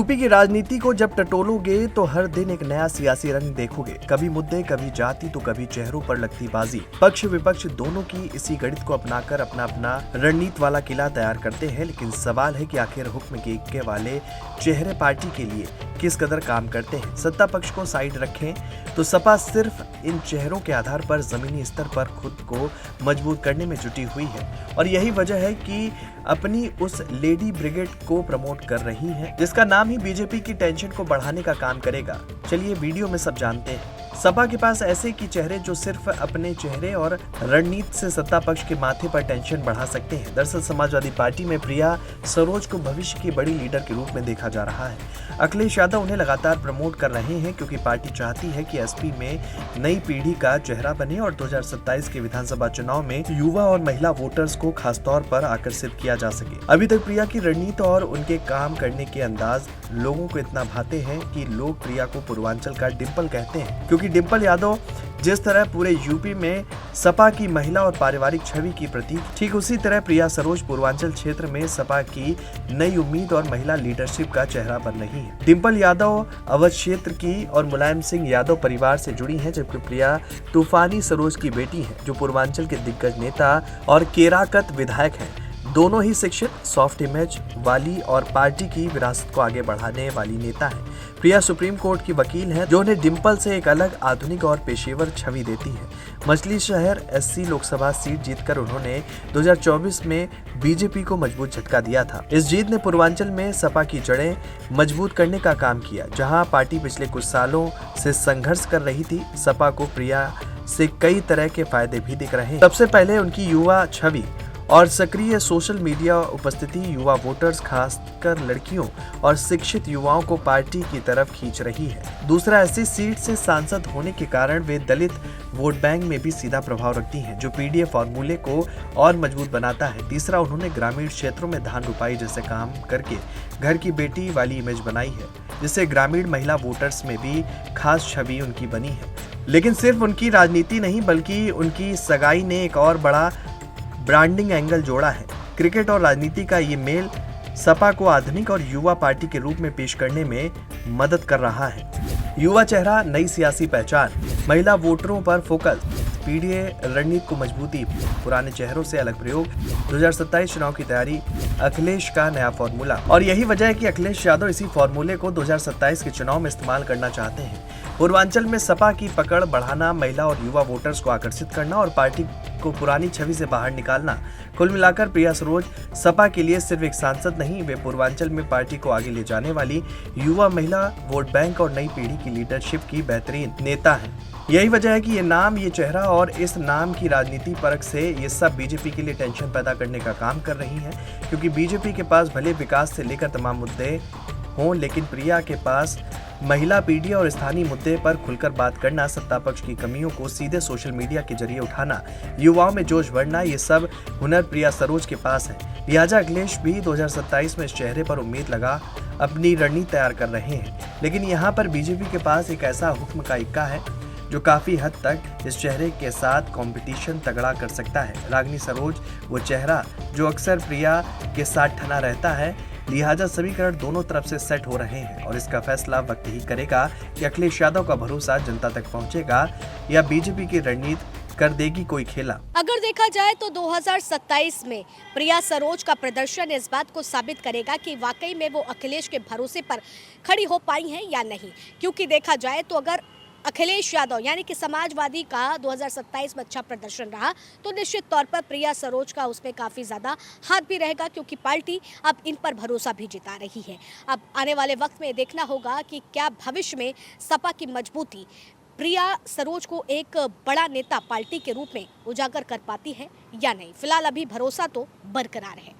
UP की राजनीति को जब टटोलोगे तो हर दिन एक नया सियासी रंग देखोगे। कभी मुद्दे, कभी जाति तो कभी चेहरों पर लगती बाजी। पक्ष विपक्ष दोनों की इसी गणित को अपनाकर अपना अपना रणनीति वाला किला तैयार करते हैं। लेकिन सवाल है कि आखिर हुक्म के इक्के वाले चेहरे पार्टी के लिए किस कदर काम करते हैं। सत्ता पक्ष को साइड रखें तो सपा सिर्फ इन चेहरों के आधार पर जमीनी स्तर पर खुद को मजबूत करने में जुटी हुई है और यही वजह है कि अपनी उस लेडी ब्रिगेड को प्रमोट कर रही है, जिसका नाम ही बीजेपी की टेंशन को बढ़ाने का काम करेगा। चलिए वीडियो में सब जानते हैं। सपा के पास ऐसे की चेहरे जो सिर्फ अपने चेहरे और रणनीति से सत्ता पक्ष के माथे पर टेंशन बढ़ा सकते हैं। दरअसल समाजवादी पार्टी में प्रिया सरोज को भविष्य की बड़ी लीडर के रूप में देखा जा रहा है। अखिलेश यादव उन्हें लगातार प्रमोट कर रहे हैं क्योंकि पार्टी चाहती है कि एसपी में नई पीढ़ी का चेहरा बने और 2027 के विधानसभा चुनाव में युवा और महिला वोटर्स को खासतौर पर आकर्षित किया जा सके। अभी तक प्रिया की रणनीति और उनके काम करने के अंदाज लोगों को इतना भाते हैं कि लोग प्रिया को पूर्वांचल का डिम्पल कहते हैं, क्योंकि डिम्पल यादव जिस तरह पूरे यूपी में सपा की महिला और पारिवारिक छवि की प्रतीक, ठीक उसी तरह प्रिया सरोज पूर्वांचल क्षेत्र में सपा की नई उम्मीद और महिला लीडरशिप का चेहरा बन रही है। डिम्पल यादव अवध क्षेत्र की और मुलायम सिंह यादव परिवार से जुड़ी हैं, जबकि प्रिया तूफानी सरोज की बेटी है जो पूर्वांचल के दिग्गज नेता और केराकत विधायक हैं। दोनों ही शिक्षित, सॉफ्ट इमेज वाली और पार्टी की विरासत को आगे बढ़ाने वाली नेता हैं। प्रिया सुप्रीम कोर्ट की वकील हैं जो उन्हें डिम्पल से एक अलग, आधुनिक और पेशेवर छवि देती है। मछली शहर एससी लोकसभा सीट जीतकर उन्होंने 2024 में बीजेपी को मजबूत झटका दिया था। इस जीत ने पूर्वांचल में सपा की जड़ें मजबूत करने का काम किया। जहां पार्टी पिछले कुछ सालों से संघर्ष कर रही थी, सपा को प्रिया से कई तरह के फायदे भी दिख रहे हैं। सबसे पहले उनकी युवा छवि और सक्रिय सोशल मीडिया उपस्थिति युवा वोटर्स, खासकर लड़कियों और शिक्षित युवाओं को पार्टी की तरफ खींच रही है। दूसरा, ऐसी सीट से सांसद होने के कारण वे दलित वोट बैंक में भी सीधा प्रभाव रखती हैं, जो पीडीए फॉर्मूले को और मजबूत बनाता है। तीसरा, उन्होंने ग्रामीण क्षेत्रों में धान रुपाई जैसे काम करके घर की बेटी वाली इमेज बनाई है, जिससे ग्रामीण महिला वोटर्स में भी खास छवि उनकी बनी है। लेकिन सिर्फ उनकी राजनीति नहीं बल्कि उनकी सगाई ने एक और बड़ा ब्रांडिंग एंगल जोड़ा है। क्रिकेट और राजनीति का ये मेल सपा को आधुनिक और युवा पार्टी के रूप में पेश करने में मदद कर रहा है। युवा चेहरा, नई सियासी पहचान, महिला वोटरों पर फोकस, पीडीए रणनीति को मजबूती, पुराने चेहरों से अलग प्रयोग, 2027 चुनाव की तैयारी, अखिलेश का नया फॉर्मूला। और यही वजह है कि अखिलेश यादव इसी फॉर्मूले को 2027 के चुनाव में इस्तेमाल करना चाहते हैं। पूर्वांचल में सपा की पकड़ बढ़ाना, महिला और युवा वोटर्स को आकर्षित करना और पार्टी को पुरानी छवि से बाहर निकालना। कुल मिलाकर प्रिया सरोज सपा के लिए सिर्फ एक सांसद नहीं, वे पूर्वांचल में पार्टी को आगे ले जाने वाली युवा, महिला वोट बैंक और नई पीढ़ी की लीडरशिप की बेहतरीन नेता हैं। यही वजह है कि ये नाम, ये चेहरा और इस नाम की राजनीति परख से ये सब बीजेपी के लिए टेंशन पैदा करने का काम कर रही हैं, क्योंकि बीजेपी के पास भले विकास से लेकर तमाम मुद्दे हों, लेकिन प्रिया के पास महिला, पीढ़ी और स्थानीय मुद्दे पर खुलकर बात करना, सत्ता पक्ष की कमियों को सीधे सोशल मीडिया के जरिए उठाना, युवाओं में जोश भरना, ये सब हुनर प्रिया सरोज के पास है। लिहाजा अखिलेश भी 2027 में इस चेहरे पर उम्मीद लगा अपनी रणनीति तैयार कर रहे हैं। लेकिन यहाँ पर बीजेपी के पास एक ऐसा हुक्म का इक्का है जो काफी हद तक इस चेहरे के साथ कंपटीशन तगड़ा कर सकता है। रागिनी सरोज वो चेहरा जो अक्सर प्रिया के साथ ठना रहता है, लिहाजा समीकरण दोनों तरफ से सेट हो रहे हैं और इसका फैसला वक्त ही करेगा कि अखिलेश यादव का भरोसा जनता तक पहुंचेगा या बीजेपी की रणनीति कर देगी कोई खेला। अगर देखा जाए तो 2027 में प्रिया सरोज का प्रदर्शन इस बात को साबित करेगा कि वाकई में वो अखिलेश के भरोसे पर खड़ी हो पाई हैं या नहीं। क्योंकि देखा जाए तो अगर अखिलेश यादव यानी कि समाजवादी का 2027 में अच्छा प्रदर्शन रहा तो निश्चित तौर पर प्रिया सरोज का उसमें काफ़ी ज़्यादा हाथ भी रहेगा, क्योंकि पार्टी अब इन पर भरोसा भी जता रही है। अब आने वाले वक्त में देखना होगा कि क्या भविष्य में सपा की मजबूती प्रिया सरोज को एक बड़ा नेता पार्टी के रूप में उजागर कर पाती है या नहीं। फिलहाल अभी भरोसा तो बरकरार है।